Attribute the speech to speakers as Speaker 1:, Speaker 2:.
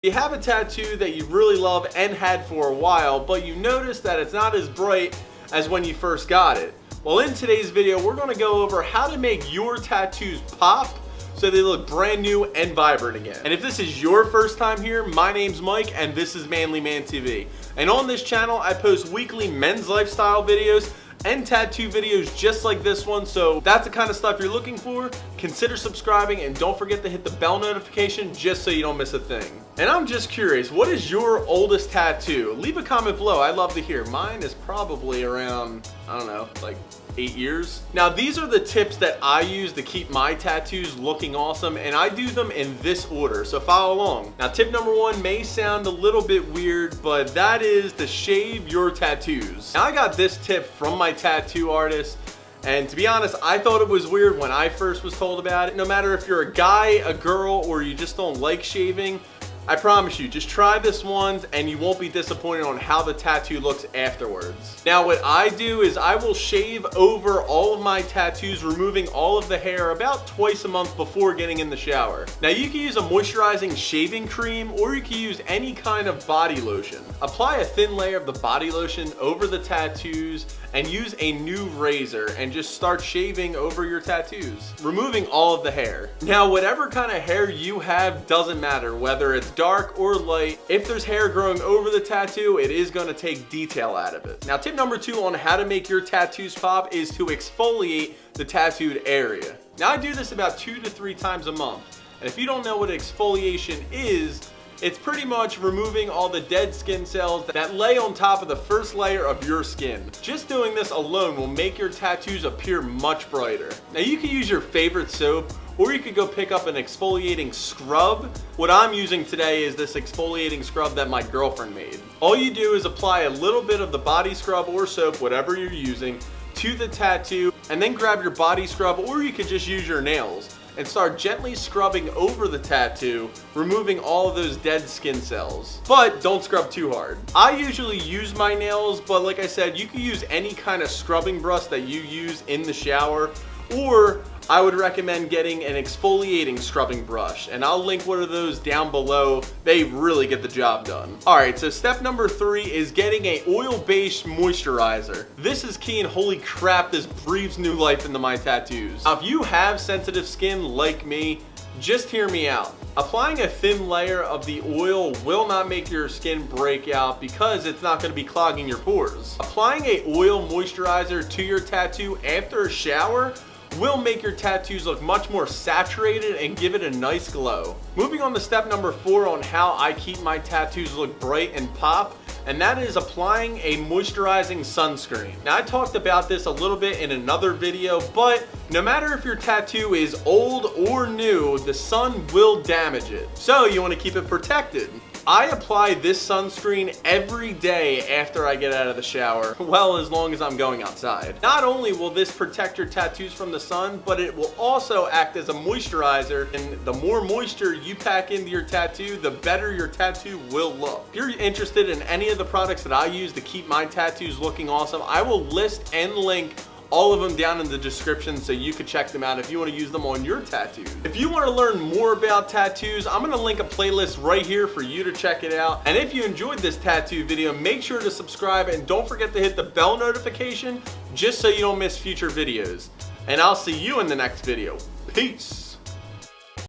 Speaker 1: You have a tattoo that you really love and had for a while, but you notice that it's not as bright as when you first got it. Well, in today's video, we're going to go over how to make your tattoos pop so they look brand new and vibrant again. And if this is your first time here, my name's Mike and this is Manly Man TV. And on this channel, I post weekly men's lifestyle videos and tattoo videos just like this one, so if that's the kind of stuff you're looking for, consider subscribing and don't forget to hit the bell notification just so you don't miss a thing. And I'm just curious, what is your oldest tattoo? Leave a comment below, I'd love to hear. Mine is probably around, I don't know, like 8 years. Now these are the tips that I use to keep my tattoos looking awesome, and I do them in this order, so follow along. Now tip number 1 may sound a little bit weird, but that is to shave your tattoos. Now I got this tip from my tattoo artist, and to be honest, I thought it was weird when I first was told about it. No matter if you're a guy, a girl, or you just don't like shaving, I promise you, just try this once and you won't be disappointed on how the tattoo looks afterwards. Now what I do is I will shave over all of my tattoos, removing all of the hair about twice a month before getting in the shower. Now you can use a moisturizing shaving cream or you can use any kind of body lotion. Apply a thin layer of the body lotion over the tattoos and use a new razor and just start shaving over your tattoos, removing all of the hair. Now whatever kind of hair you have doesn't matter, whether it's dark or light. If there's hair growing over the tattoo, it is going to take detail out of it. Now tip number 2 on how to make your tattoos pop is to exfoliate the tattooed area. Now I do this about 2 to 3 times a month, and if you don't know what exfoliation is, it's pretty much removing all the dead skin cells that lay on top of the first layer of your skin. Just doing this alone will make your tattoos appear much brighter. Now you can use your favorite soap, or you could go pick up an exfoliating scrub. What I'm using today is this exfoliating scrub that my girlfriend made. All you do is apply a little bit of the body scrub or soap, whatever you're using, to the tattoo, and then grab your body scrub, or you could just use your nails and start gently scrubbing over the tattoo, removing all of those dead skin cells. But don't scrub too hard. I usually use my nails, but like I said, you can use any kind of scrubbing brush that you use in the shower, or I would recommend getting an exfoliating scrubbing brush, and I'll link one of those down below. They really get the job done. Alright, so step number 3 is getting a oil-based moisturizer. This is key, and holy crap, this breathes new life into my tattoos. Now, if you have sensitive skin like me, just hear me out. Applying a thin layer of the oil will not make your skin break out because it's not going to be clogging your pores. Applying a oil moisturizer to your tattoo after a shower will make your tattoos look much more saturated and give it a nice glow. Moving on to step number 4 on how I keep my tattoos look bright and pop, and that is applying a moisturizing sunscreen. Now I talked about this a little bit in another video, but no matter if your tattoo is old or new, the sun will damage it. So you want to keep it protected. I apply this sunscreen every day after I get out of the shower, well, as long as I'm going outside. Not only will this protect your tattoos from the sun, but it will also act as a moisturizer, and the more moisture you pack into your tattoo, the better your tattoo will look. If you're interested in any of the products that I use to keep my tattoos looking awesome, I will list and link all of them down in the description so you can check them out if you want to use them on your tattoos. If you want to learn more about tattoos, I'm going to link a playlist right here for you to check it out. And if you enjoyed this tattoo video, make sure to subscribe and don't forget to hit the bell notification just so you don't miss future videos. And I'll see you in the next video. Peace!